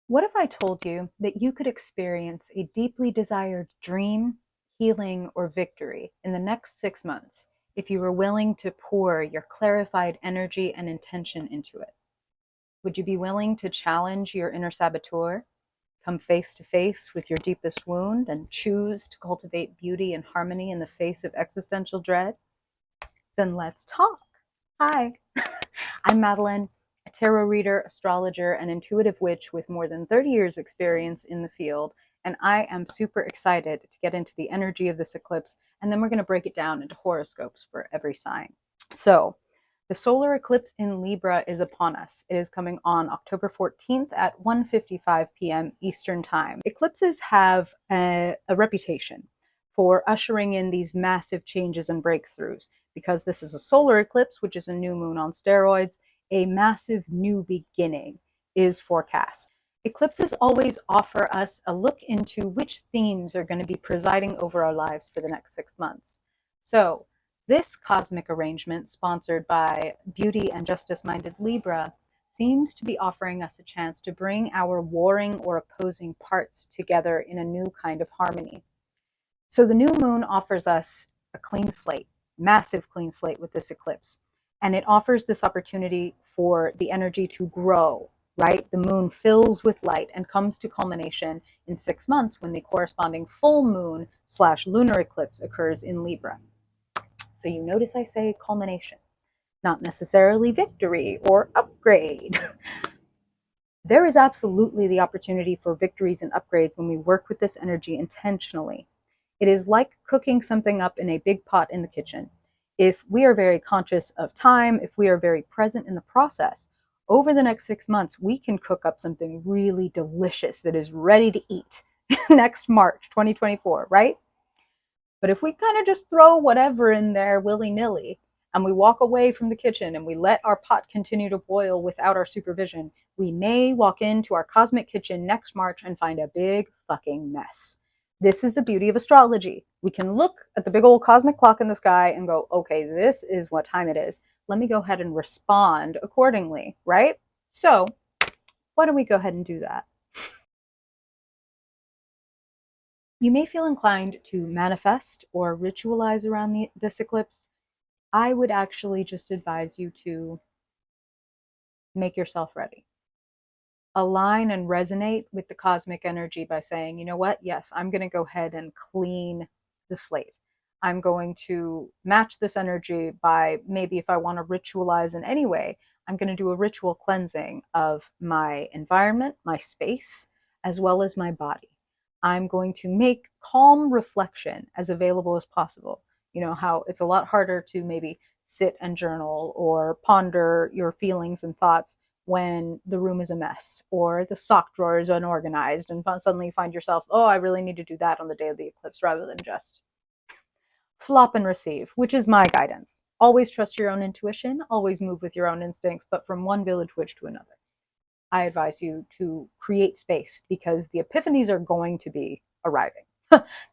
What if I told you that you could experience a deeply desired dream, healing, or victory in the next 6 months if you were willing to pour your clarified energy and intention into it? Would you be willing to challenge your inner saboteur, come face to face with your deepest wound, and choose to cultivate beauty and harmony in the face of existential dread? Then let's talk. Hi, I'm Madeleine, a tarot reader, astrologer, and intuitive witch with more than 30 years' experience in the field. And I am super excited to get into the energy of this eclipse. And then we're going to break it down into horoscopes for every sign. So, the solar eclipse in Libra is upon us. It is coming on October 14th at 1:55 p.m. Eastern Time. Eclipses have a reputation for ushering in these massive changes and breakthroughs. Because this is a solar eclipse, which is a new moon on steroids, a massive new beginning is forecast. Eclipses always offer us a look into which themes are going to be presiding over our lives for the next 6 months. So, this cosmic arrangement, sponsored by beauty and justice-minded Libra, seems to be offering us a chance to bring our warring or opposing parts together in a new kind of harmony. So the new moon offers us a clean slate, massive clean slate with this eclipse. And it offers this opportunity for the energy to grow, right? The moon fills with light and comes to culmination in 6 months when the corresponding full moon / lunar eclipse occurs in Libra. So you notice I say culmination, not necessarily victory or upgrade. There is absolutely the opportunity for victories and upgrades when we work with this energy intentionally. It is like cooking something up in a big pot in the kitchen. If we are very conscious of time, if we are very present in the process, over the next 6 months, we can cook up something really delicious that is ready to eat next March 2024, right? But if we kind of just throw whatever in there willy-nilly and we walk away from the kitchen and we let our pot continue to boil without our supervision, we may walk into our cosmic kitchen next March and find a big fucking mess. This is the beauty of astrology. We can look at the big old cosmic clock in the sky and go, okay, this is what time it is. Let me go ahead and respond accordingly, right? So why don't we go ahead and do that? You may feel inclined to manifest or ritualize around this eclipse. I would actually just advise you to make yourself ready. Align and resonate with the cosmic energy by saying, you know what? Yes, I'm going to go ahead and clean the slate. I'm going to match this energy by maybe if I want to ritualize in any way, I'm going to do a ritual cleansing of my environment, my space, as well as my body. I'm going to make calm reflection as available as possible. You know how it's a lot harder to maybe sit and journal or ponder your feelings and thoughts when the room is a mess or the sock drawer is unorganized and suddenly you find yourself, oh, I really need to do that on the day of the eclipse rather than just flop and receive, which is my guidance. Always trust your own intuition, always move with your own instincts, but from one village witch to another. I advise you to create space because the epiphanies are going to be arriving.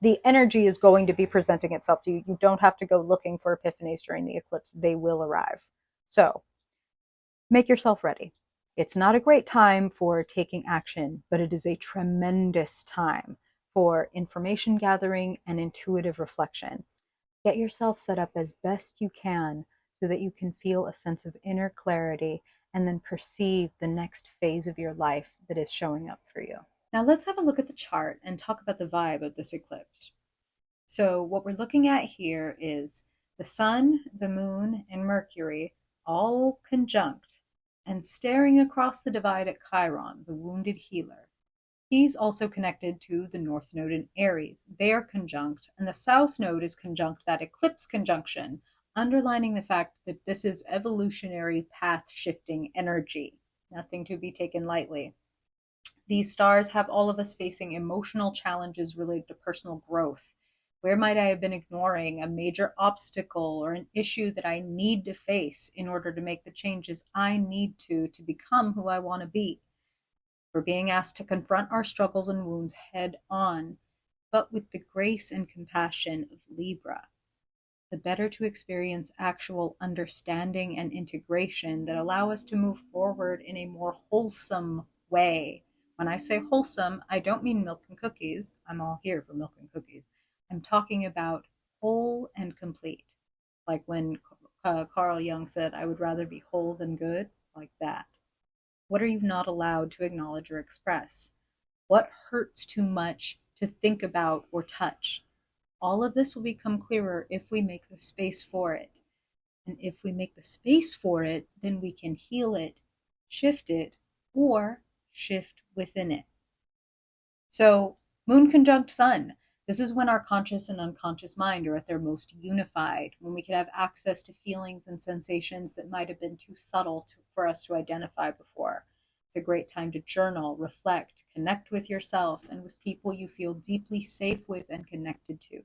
The energy is going to be presenting itself to you. You don't have to go looking for epiphanies during the eclipse. They will arrive. So make yourself ready. It's not a great time for taking action, but it is a tremendous time for information gathering and intuitive reflection. Get yourself set up as best you can so that you can feel a sense of inner clarity and then perceive the next phase of your life that is showing up for you. Now let's have a look at the chart and talk about the vibe of this eclipse. So what we're looking at here is the sun, the moon, and Mercury all conjunct and staring across the divide at Chiron, the wounded healer. He's also connected to the North Node in Aries. They are conjunct, and the South Node is conjunct that eclipse conjunction, underlining the fact that this is evolutionary path-shifting energy, nothing to be taken lightly. These stars have all of us facing emotional challenges related to personal growth. Where might I have been ignoring a major obstacle or an issue that I need to face in order to make the changes I need to become who I want to be? We're being asked to confront our struggles and wounds head on, but with the grace and compassion of Libra. The better to experience actual understanding and integration that allow us to move forward in a more wholesome way When I say wholesome, I don't mean milk and cookies. I'm all here for milk and cookies. I'm talking about whole and complete. Like when Carl Jung said, I would rather be whole than good, like that. What are you not allowed to acknowledge or express? What hurts too much to think about or touch? All of this will become clearer if we make the space for it. And if we make the space for it, then we can heal it, or shift within it. So, Moon conjunct Sun. This is when our conscious and unconscious mind are at their most unified, when we can have access to feelings and sensations that might have been too subtle for us to identify before. It's a great time to journal, reflect, connect with yourself and with people you feel deeply safe with and connected to.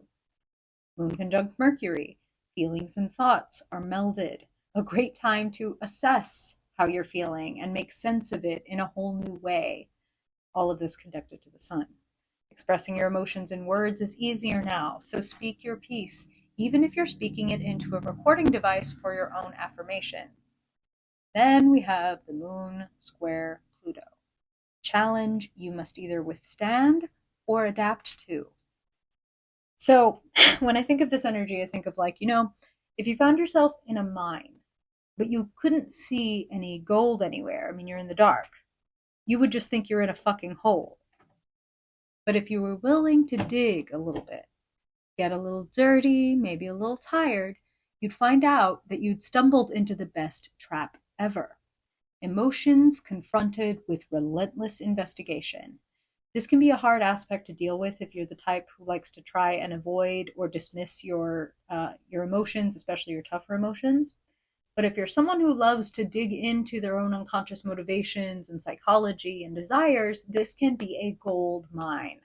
Moon conjunct Mercury. Feelings and thoughts are melded. A great time to assess how you're feeling and make sense of it in a whole new way. All of this connected to the sun. Expressing your emotions in words is easier now, so speak your piece, even if you're speaking it into a recording device for your own affirmation. Then we have the moon square Pluto. Challenge you must either withstand or adapt to. So when I think of this energy, I think of if you found yourself in a mine, but you couldn't see any gold anywhere, I mean, you're in the dark, you would just think you're in a fucking hole. But if you were willing to dig a little bit, get a little dirty, maybe a little tired, you'd find out that you'd stumbled into the best trap ever. Emotions confronted with relentless investigation. This can be a hard aspect to deal with if you're the type who likes to try and avoid or dismiss your emotions, especially your tougher emotions. But if you're someone who loves to dig into their own unconscious motivations and psychology and desires, this can be a gold mine.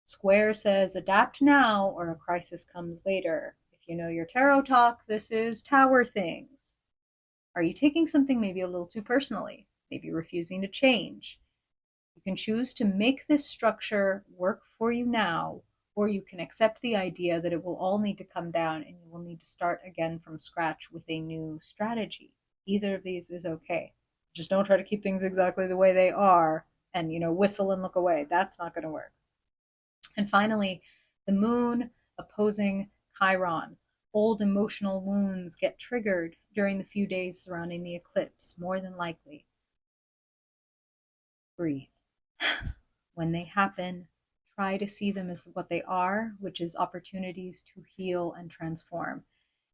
Square says, adapt now or a crisis comes later. If you know your tarot talk, this is tower things. Are you taking something maybe a little too personally? Maybe refusing to change? You can choose to make this structure work for you now, or you can accept the idea that it will all need to come down and you will need to start again from scratch with a new strategy. Either of these is okay. Just don't try to keep things exactly the way they are and, whistle and look away. That's not going to work. And finally, the moon opposing Chiron. Old emotional wounds get triggered during the few days surrounding the eclipse, more than likely. Breathe. When they happen, try to see them as what they are, which is opportunities to heal and transform.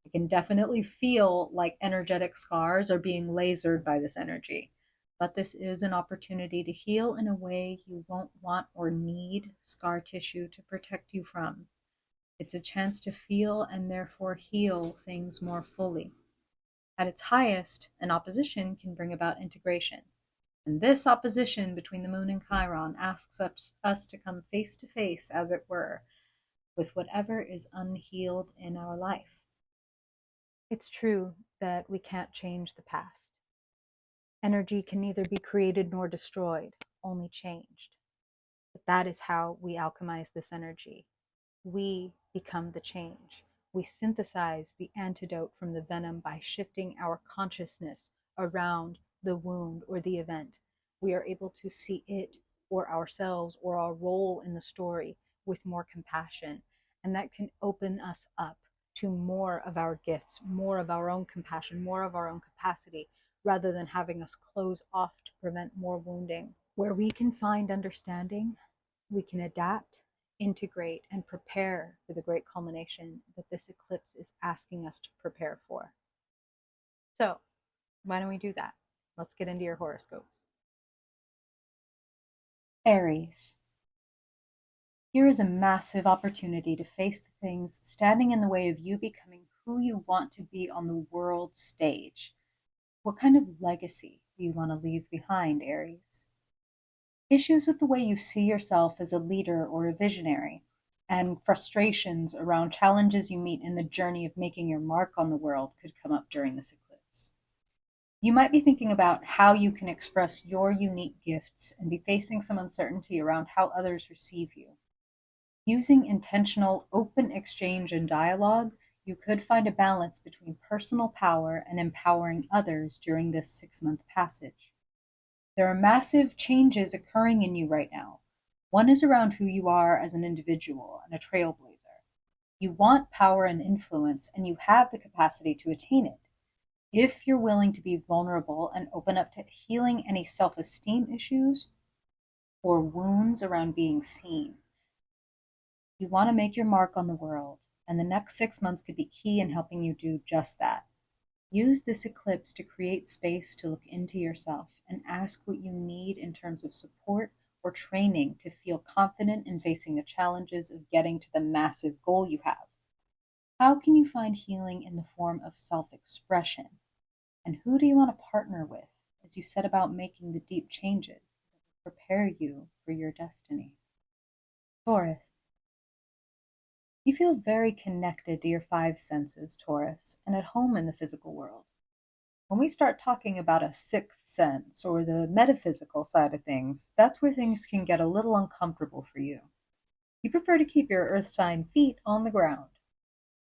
It can definitely feel like energetic scars are being lasered by this energy, but this is an opportunity to heal in a way you won't want or need scar tissue to protect you from. It's a chance to feel and therefore heal things more fully. At its highest, an opposition can bring about integration. And this opposition between the moon and Chiron asks us to come face to face, as it were, with whatever is unhealed in our life. It's true that we can't change the past. Energy can neither be created nor destroyed, only changed. But that is how we alchemize this energy. We become the change. We synthesize the antidote from the venom by shifting our consciousness around the wound or the event. We are able to see it or ourselves or our role in the story with more compassion. And that can open us up to more of our gifts, more of our own compassion, more of our own capacity, rather than having us close off to prevent more wounding. Where we can find understanding, we can adapt, integrate, and prepare for the great culmination that this eclipse is asking us to prepare for. So, why don't we do that? Let's get into your horoscopes. Aries. Here is a massive opportunity to face the things standing in the way of you becoming who you want to be on the world stage. What kind of legacy do you want to leave behind, Aries? Issues with the way you see yourself as a leader or a visionary, and frustrations around challenges you meet in the journey of making your mark on the world could come up during this eclipse. You might be thinking about how you can express your unique gifts and be facing some uncertainty around how others receive you. Using intentional, open exchange and dialogue, you could find a balance between personal power and empowering others during this 6-month passage. There are massive changes occurring in you right now. One is around who you are as an individual and a trailblazer. You want power and influence, and you have the capacity to attain it. If you're willing to be vulnerable and open up to healing any self-esteem issues or wounds around being seen, you want to make your mark on the world, and the next 6 months could be key in helping you do just that. Use this eclipse to create space to look into yourself and ask what you need in terms of support or training to feel confident in facing the challenges of getting to the massive goal you have. How can you find healing in the form of self-expression? And who do you want to partner with as you set about making the deep changes that will prepare you for your destiny? Taurus. You feel very connected to your five senses, Taurus, and at home in the physical world. When we start talking about a sixth sense or the metaphysical side of things, that's where things can get a little uncomfortable for you. You prefer to keep your earth sign feet on the ground.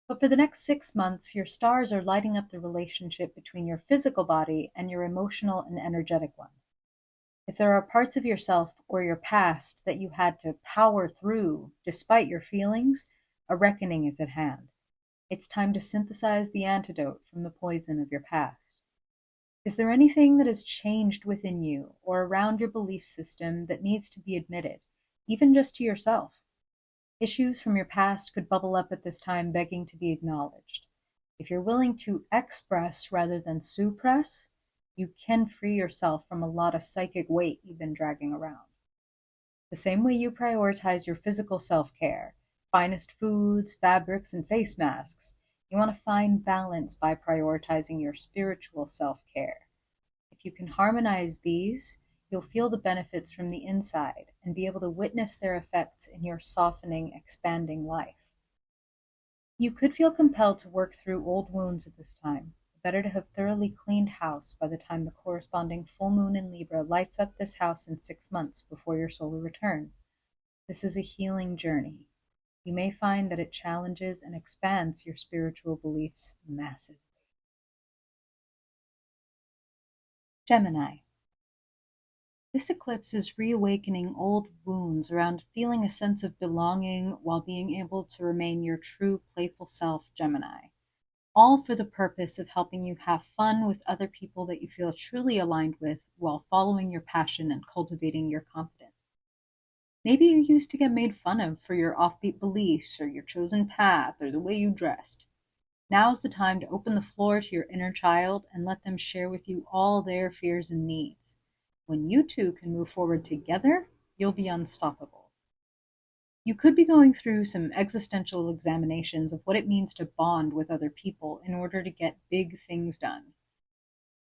But for the next 6 months, your stars are lighting up the relationship between your physical body and your emotional and energetic ones. If there are parts of yourself or your past that you had to power through despite your feelings, a reckoning is at hand. It's time to synthesize the antidote from the poison of your past. Is there anything that has changed within you or around your belief system that needs to be admitted, even just to yourself? Issues from your past could bubble up at this time, begging to be acknowledged. If you're willing to express rather than suppress, you can free yourself from a lot of psychic weight you've been dragging around. The same way you prioritize your physical self-care, finest foods, fabrics, and face masks, you want to find balance by prioritizing your spiritual self-care. If you can harmonize these, you'll feel the benefits from the inside and be able to witness their effects in your softening, expanding life. You could feel compelled to work through old wounds at this time. Better to have thoroughly cleaned house by the time the corresponding full moon in Libra lights up this house in 6 months before your solar return. This is a healing journey. You may find that it challenges and expands your spiritual beliefs massively. Gemini. This eclipse is reawakening old wounds around feeling a sense of belonging while being able to remain your true playful self, Gemini. All for the purpose of helping you have fun with other people that you feel truly aligned with while following your passion and cultivating your confidence. Maybe you used to get made fun of for your offbeat beliefs or your chosen path or the way you dressed. Now's the time to open the floor to your inner child and let them share with you all their fears and needs. When you two can move forward together, you'll be unstoppable. You could be going through some existential examinations of what it means to bond with other people in order to get big things done.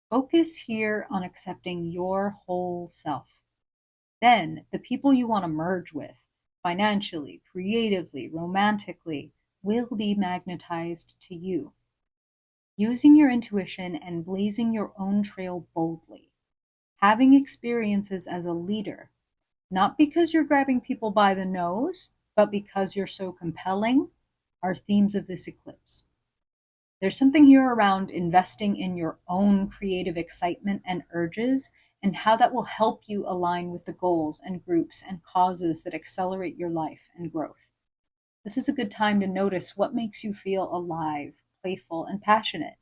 Focus here on accepting your whole self. Then the people you want to merge with, financially, creatively, romantically, will be magnetized to you. Using your intuition and blazing your own trail boldly. Having experiences as a leader, not because you're grabbing people by the nose, but because you're so compelling, are themes of this eclipse. There's something here around investing in your own creative excitement and urges, and how that will help you align with the goals and groups and causes that accelerate your life and growth. This is a good time to notice what makes you feel alive, playful, and passionate.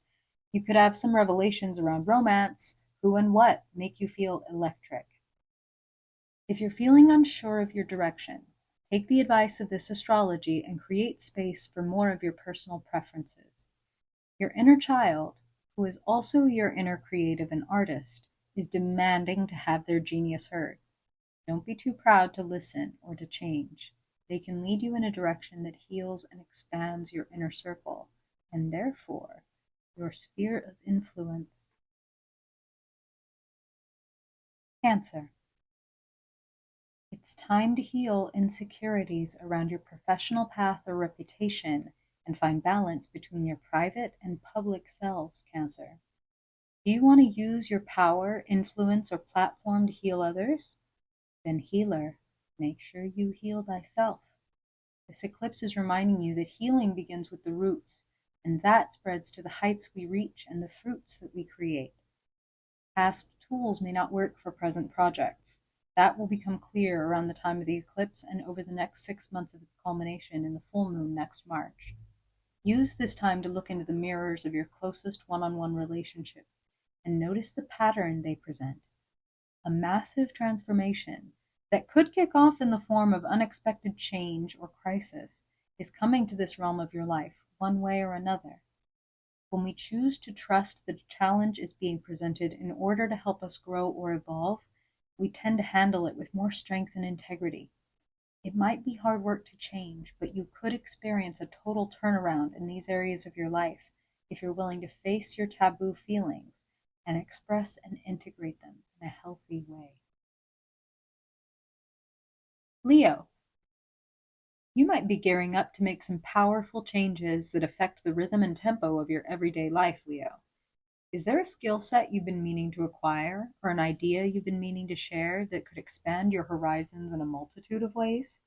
You could have some revelations around romance, who and what make you feel electric. If you're feeling unsure of your direction, take the advice of this astrology and create space for more of your personal preferences. Your inner child, who is also your inner creative and artist, is demanding to have their genius heard. Don't be too proud to listen or to change. They can lead you in a direction that heals and expands your inner circle, and therefore your sphere of influence. Cancer. It's time to heal insecurities around your professional path or reputation and find balance between your private and public selves, Cancer. Do you want to use your power, influence, or platform to heal others? Then, healer, make sure you heal thyself. This eclipse is reminding you that healing begins with the roots, and that spreads to the heights we reach and the fruits that we create. Past tools may not work for present projects. That will become clear around the time of the eclipse and over the next 6 months of its culmination in the full moon next March. Use this time to look into the mirrors of your closest one-on-one relationships and notice the pattern they present. A massive transformation that could kick off in the form of unexpected change or crisis is coming to this realm of your life, one way or another. When we choose to trust that a challenge is being presented in order to help us grow or evolve, we tend to handle it with more strength and integrity. It might be hard work to change, but you could experience a total turnaround in these areas of your life if you're willing to face your taboo feelings and express and integrate them in a healthy way. Leo, you might be gearing up to make some powerful changes that affect the rhythm and tempo of your everyday life, Leo. Is there a skill set you've been meaning to acquire or an idea you've been meaning to share that could expand your horizons in a multitude of ways?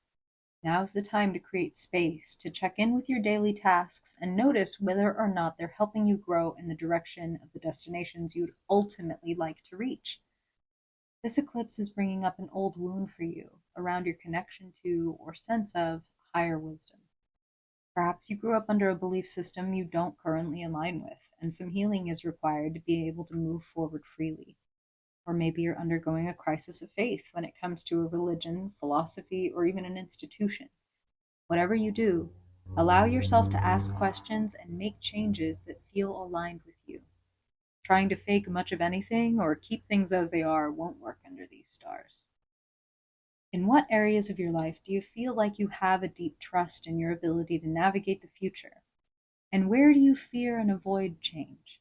Now's the time to create space, to check in with your daily tasks and notice whether or not they're helping you grow in the direction of the destinations you'd ultimately like to reach. This eclipse is bringing up an old wound for you around your connection to or sense of higher wisdom. Perhaps you grew up under a belief system you don't currently align with, and some healing is required to be able to move forward freely. Or maybe you're undergoing a crisis of faith when it comes to a religion, philosophy, or even an institution. Whatever you do, allow yourself to ask questions and make changes that feel aligned with you. Trying to fake much of anything or keep things as they are won't work under these stars. In what areas of your life do you feel like you have a deep trust in your ability to navigate the future? And where do you fear and avoid change?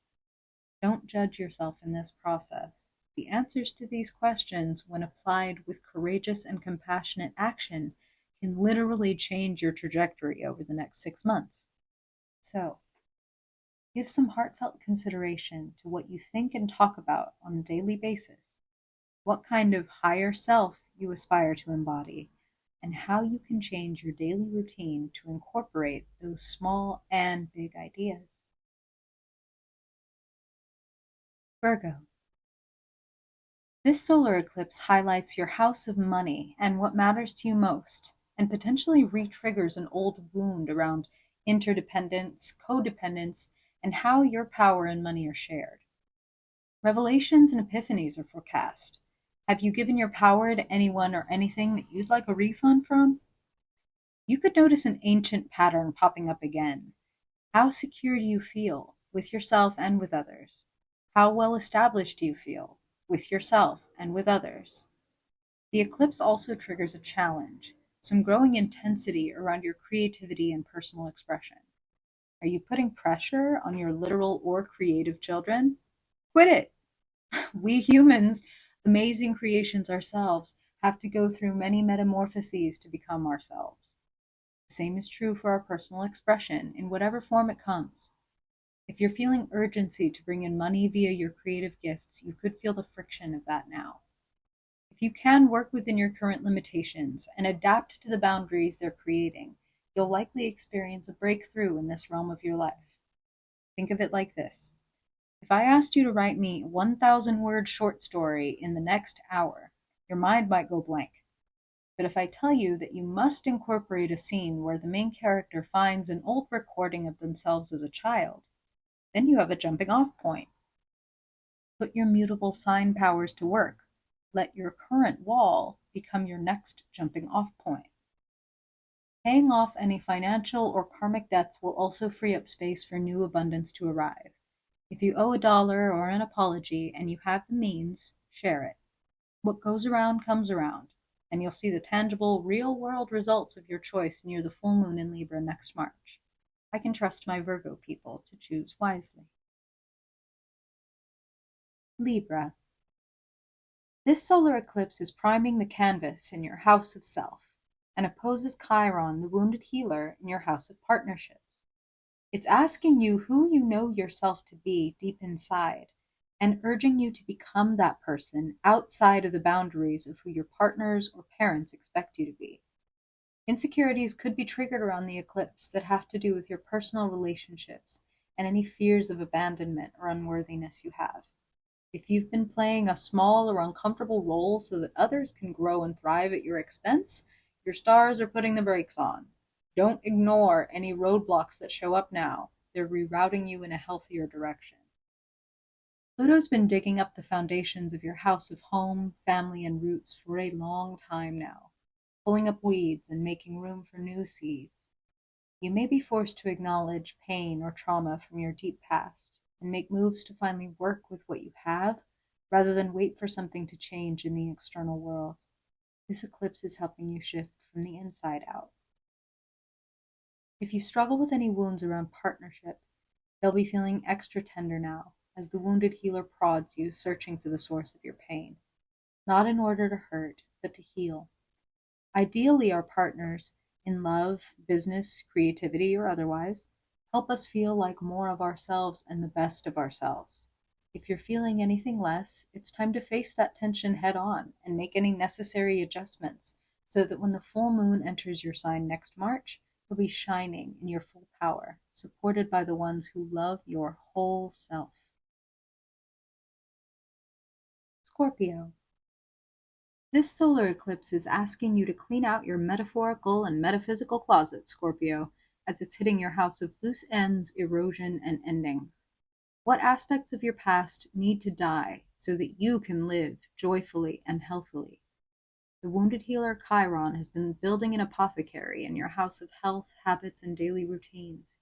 Don't judge yourself in this process. The answers to these questions, when applied with courageous and compassionate action, can literally change your trajectory over the next 6 months. So, give some heartfelt consideration to what you think and talk about on a daily basis, what kind of higher self you aspire to embody, and how you can change your daily routine to incorporate those small and big ideas. Virgo. This solar eclipse highlights your house of money and what matters to you most, and potentially re-triggers an old wound around interdependence, codependence, and how your power and money are shared. Revelations and epiphanies are forecast. Have you given your power to anyone or anything that you'd like a refund from? You could notice an ancient pattern popping up again. How secure do you feel with yourself and with others? How well established do you feel with yourself and with others? The eclipse also triggers a challenge, some growing intensity around your creativity and personal expression. Are you putting pressure on your literal or creative children? Quit it. We humans, amazing creations ourselves, have to go through many metamorphoses to become ourselves. The same is true for our personal expression in whatever form it comes. If you're feeling urgency to bring in money via your creative gifts, you could feel the friction of that now. If you can work within your current limitations and adapt to the boundaries they're creating, you'll likely experience a breakthrough in this realm of your life. Think of it like this. If I asked you to write me a 1,000-word short story in the next hour, your mind might go blank. But if I tell you that you must incorporate a scene where the main character finds an old recording of themselves as a child, then you have a jumping off point. Put your mutable sign powers to work. Let your current wall become your next jumping off point. Paying off any financial or karmic debts will also free up space for new abundance to arrive. If you owe $1 or an apology and you have the means, share it. What goes around comes around, and you'll see the tangible, real-world results of your choice near the full moon in Libra next March. I can trust my Virgo people to choose wisely. Libra. This solar eclipse is priming the canvas in your house of self and opposes Chiron, the wounded healer, in your house of partnerships. It's asking you who you know yourself to be deep inside and urging you to become that person outside of the boundaries of who your partners or parents expect you to be. Insecurities could be triggered around the eclipse that have to do with your personal relationships and any fears of abandonment or unworthiness you have. If you've been playing a small or uncomfortable role so that others can grow and thrive at your expense, your stars are putting the brakes on. Don't ignore any roadblocks that show up now. They're rerouting you in a healthier direction. Pluto's been digging up the foundations of your house of home, family, and roots for a long time now, pulling up weeds and making room for new seeds. You may be forced to acknowledge pain or trauma from your deep past and make moves to finally work with what you have rather than wait for something to change in the external world. This eclipse is helping you shift from the inside out. If you struggle with any wounds around partnership, they'll be feeling extra tender now as the wounded healer prods you, searching for the source of your pain, not in order to hurt, but to heal. Ideally, our partners, in love, business, creativity, or otherwise, help us feel like more of ourselves and the best of ourselves. If you're feeling anything less, it's time to face that tension head on and make any necessary adjustments so that when the full moon enters your sign next March, you'll be shining in your full power, supported by the ones who love your whole self. Scorpio. This solar eclipse is asking you to clean out your metaphorical and metaphysical closet, Scorpio, as it's hitting your house of loose ends, erosion, and endings. What aspects of your past need to die so that you can live joyfully and healthily? The wounded healer Chiron has been building an apothecary in your house of health, habits, and daily routines.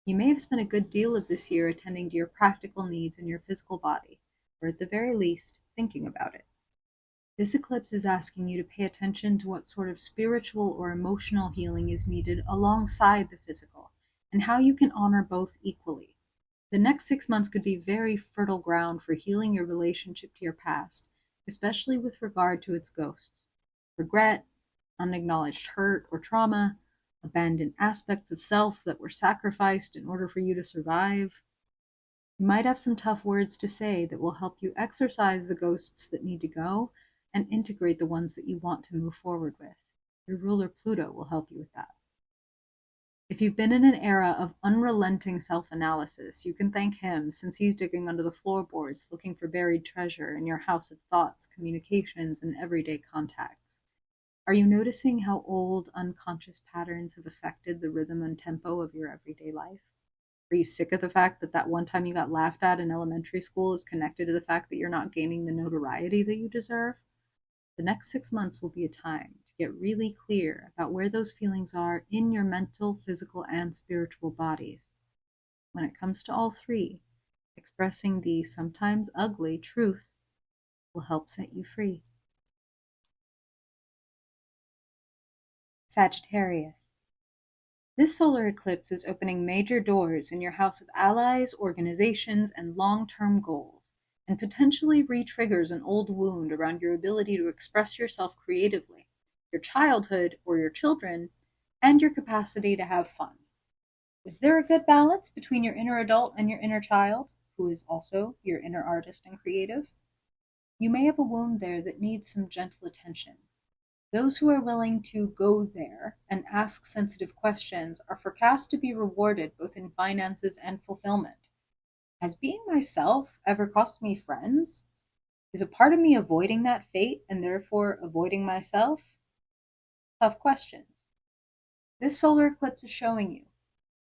You may have spent a good deal of this year attending to your practical needs in your physical body, or at the very least, thinking about it. This eclipse is asking you to pay attention to what sort of spiritual or emotional healing is needed alongside the physical, and how you can honor both equally. The next 6 months could be very fertile ground for healing your relationship to your past, especially with regard to its ghosts. Regret, unacknowledged hurt or trauma, abandoned aspects of self that were sacrificed in order for you to survive. You might have some tough words to say that will help you exorcise the ghosts that need to go and integrate the ones that you want to move forward with. Your ruler Pluto will help you with that. If you've been in an era of unrelenting self-analysis, you can thank him, since he's digging under the floorboards looking for buried treasure in your house of thoughts, communications, and everyday contacts. Are you noticing how old, unconscious patterns have affected the rhythm and tempo of your everyday life? Are you sick of the fact that that one time you got laughed at in elementary school is connected to the fact that you're not gaining the notoriety that you deserve? The next 6 months will be a time to get really clear about where those feelings are in your mental, physical, and spiritual bodies. When it comes to all three, expressing the sometimes ugly truth will help set you free. Sagittarius. This solar eclipse is opening major doors in your house of allies, organizations, and long-term goals, and potentially re-triggers an old wound around your ability to express yourself creatively, your childhood or your children, and your capacity to have fun. Is there a good balance between your inner adult and your inner child, who is also your inner artist and creative? You may have a wound there that needs some gentle attention. Those who are willing to go there and ask sensitive questions are forecast to be rewarded both in finances and fulfillment. Has being myself ever cost me friends? Is a part of me avoiding that fate and therefore avoiding myself? Tough questions. This solar eclipse is showing you,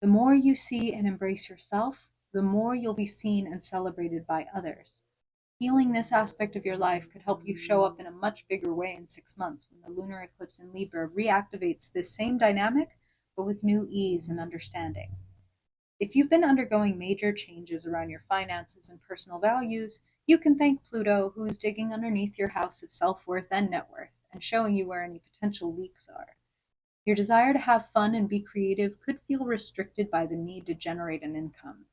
the more you see and embrace yourself, the more you'll be seen and celebrated by others. Healing this aspect of your life could help you show up in a much bigger way in 6 months when the lunar eclipse in Libra reactivates this same dynamic, but with new ease and understanding. If you've been undergoing major changes around your finances and personal values, you can thank Pluto, who is digging underneath your house of self-worth and net worth and showing you where any potential leaks are. Your desire to have fun and be creative could feel restricted by the need to generate an income.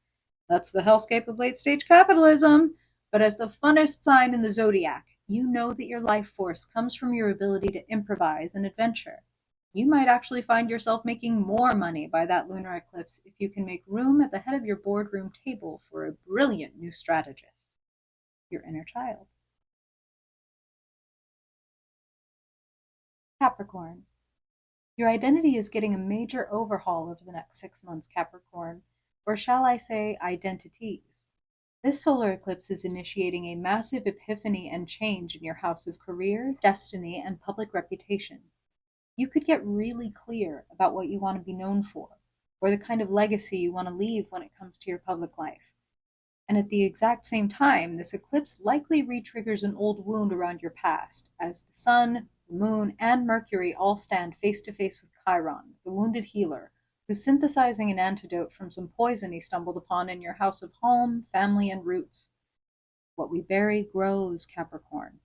That's the hellscape of late-stage capitalism. But as the funnest sign in the zodiac, you know that your life force comes from your ability to improvise and adventure. You might actually find yourself making more money by that lunar eclipse if you can make room at the head of your boardroom table for a brilliant new strategist, your inner child. Capricorn. Your identity is getting a major overhaul over the next 6 months, Capricorn, or shall I say identities. This solar eclipse is initiating a massive epiphany and change in your house of career, destiny, and public reputation. You could get really clear about what you want to be known for, or the kind of legacy you want to leave when it comes to your public life. And at the exact same time, this eclipse likely re-triggers an old wound around your past, as the Sun, the Moon, and Mercury all stand face to face with Chiron, the wounded healer, who's synthesizing an antidote from some poison he stumbled upon in your house of home, family, and roots. What we bury grows, Capricorn.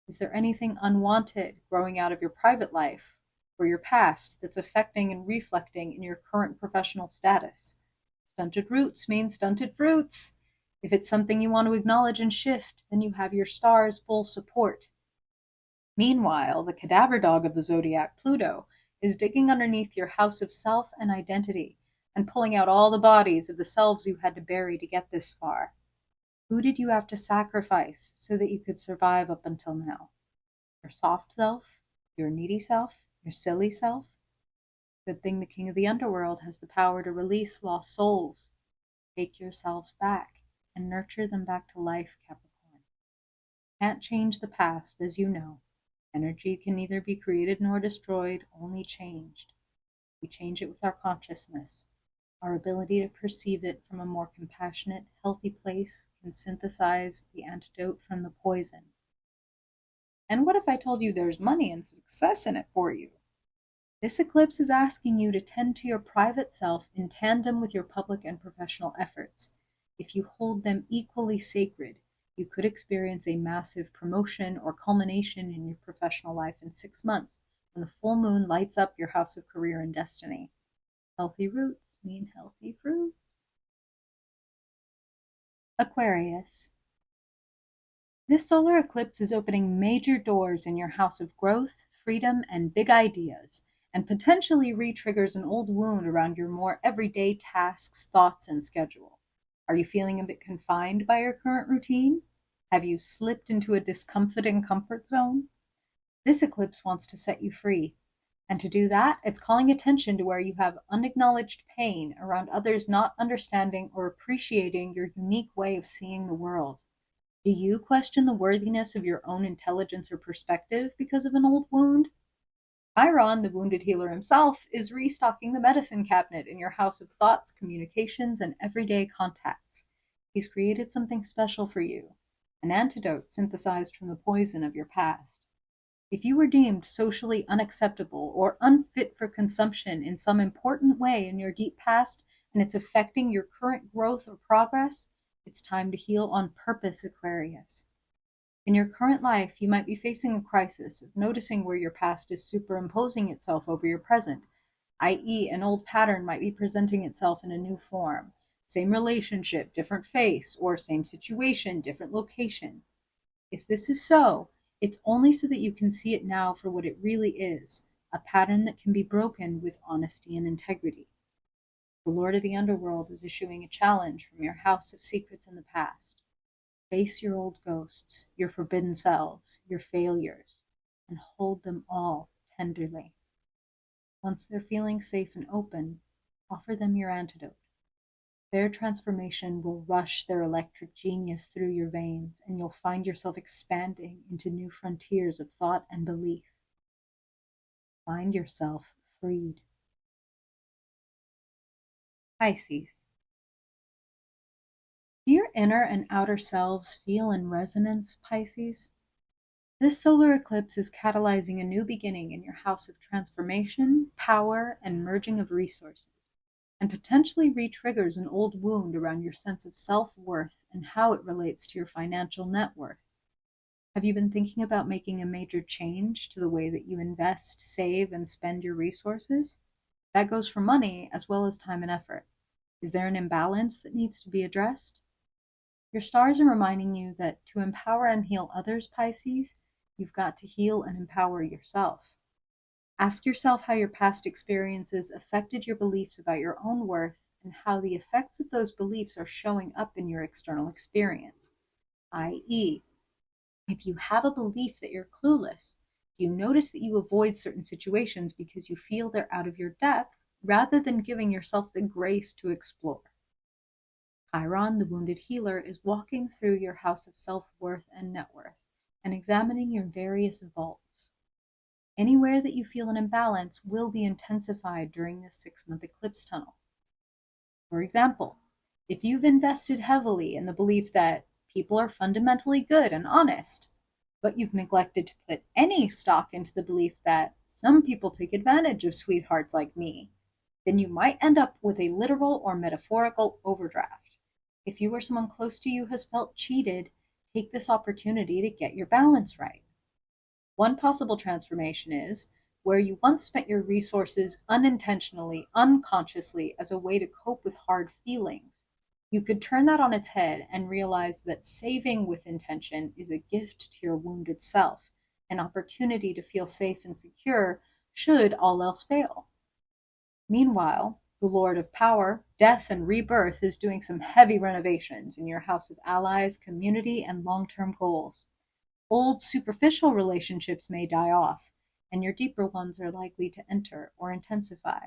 Is there anything unwanted growing out of your private life or your past that's affecting and reflecting in your current professional status? Stunted roots mean stunted fruits. If it's something you want to acknowledge and shift, then you have your star's full support. Meanwhile, the cadaver dog of the zodiac, Pluto, is digging underneath your house of self and identity and pulling out all the bodies of the selves you had to bury to get this far. Who did you have to sacrifice so that you could survive up until now? Your soft self? Your needy self? Your silly self? Good thing the king of the underworld has the power to release lost souls. Take yourselves back and nurture them back to life, Capricorn. Can't change the past, as you know. Energy can neither be created nor destroyed, only changed. We change it with our consciousness. Our ability to perceive it from a more compassionate, healthy place can synthesize the antidote from the poison. And what if I told you there's money and success in it for you? This eclipse is asking you to tend to your private self in tandem with your public and professional efforts. If you hold them equally sacred, you could experience a massive promotion or culmination in your professional life in 6 months when the full moon lights up your house of career and destiny. Healthy roots mean healthy fruits. Aquarius. This solar eclipse is opening major doors in your house of growth, freedom, and big ideas, and potentially re-triggers an old wound around your more everyday tasks, thoughts, and schedule. Are you feeling a bit confined by your current routine? Have you slipped into a discomforting comfort zone? This eclipse wants to set you free. And to do that, it's calling attention to where you have unacknowledged pain around others not understanding or appreciating your unique way of seeing the world. Do you question the worthiness of your own intelligence or perspective because of an old wound? Chiron, the wounded healer himself, is restocking the medicine cabinet in your house of thoughts, communications, and everyday contacts. He's created something special for you, an antidote synthesized from the poison of your past. If you were deemed socially unacceptable or unfit for consumption in some important way in your deep past and it's affecting your current growth or progress, it's time to heal on purpose, Aquarius. In your current life, you might be facing a crisis of noticing where your past is superimposing itself over your present, i.e., an old pattern might be presenting itself in a new form. Same relationship, different face, or same situation, different location. If this is so, it's only so that you can see it now for what it really is, a pattern that can be broken with honesty and integrity. The Lord of the Underworld is issuing a challenge from your house of secrets in the past. Face your old ghosts, your forbidden selves, your failures, and hold them all tenderly. Once they're feeling safe and open, offer them your antidote. Their transformation will rush their electric genius through your veins, and you'll find yourself expanding into new frontiers of thought and belief. Find yourself freed. Pisces. Do your inner and outer selves feel in resonance, Pisces? This solar eclipse is catalyzing a new beginning in your house of transformation, power, and merging of resources, and potentially re-triggers an old wound around your sense of self-worth and how it relates to your financial net worth. Have you been thinking about making a major change to the way that you invest, save, and spend your resources? That goes for money as well as time and effort. Is there an imbalance that needs to be addressed? Your stars are reminding you that to empower and heal others, Pisces, you've got to heal and empower yourself. Ask yourself how your past experiences affected your beliefs about your own worth and how the effects of those beliefs are showing up in your external experience. i.e., if you have a belief that you're clueless, you notice that you avoid certain situations because you feel they're out of your depth rather than giving yourself the grace to explore. Chiron, the wounded healer, is walking through your house of self-worth and net worth and examining your various vaults. Anywhere that you feel an imbalance will be intensified during this 6-month eclipse tunnel. For example, if you've invested heavily in the belief that people are fundamentally good and honest, but you've neglected to put any stock into the belief that some people take advantage of sweethearts like me, then you might end up with a literal or metaphorical overdraft. If you or someone close to you has felt cheated, take this opportunity to get your balance right. One possible transformation is where you once spent your resources unintentionally, unconsciously, as a way to cope with hard feelings. You could turn that on its head and realize that saving with intention is a gift to your wounded self, an opportunity to feel safe and secure should all else fail. Meanwhile, the Lord of Power, Death, and Rebirth is doing some heavy renovations in your house of allies, community, and long-term goals. Old superficial relationships may die off, and your deeper ones are likely to enter or intensify.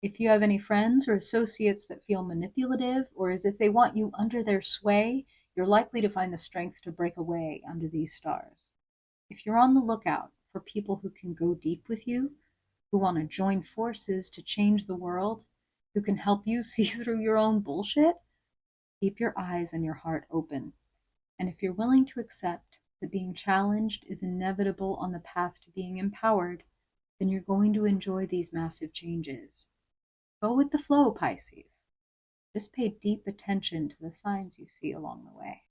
If you have any friends or associates that feel manipulative or as if they want you under their sway, you're likely to find the strength to break away under these stars. If you're on the lookout for people who can go deep with you, who want to join forces to change the world, who can help you see through your own bullshit, keep your eyes and your heart open. And if you're willing to accept that being challenged is inevitable on the path to being empowered, then you're going to enjoy these massive changes. Go with the flow, Pisces. Just pay deep attention to the signs you see along the way.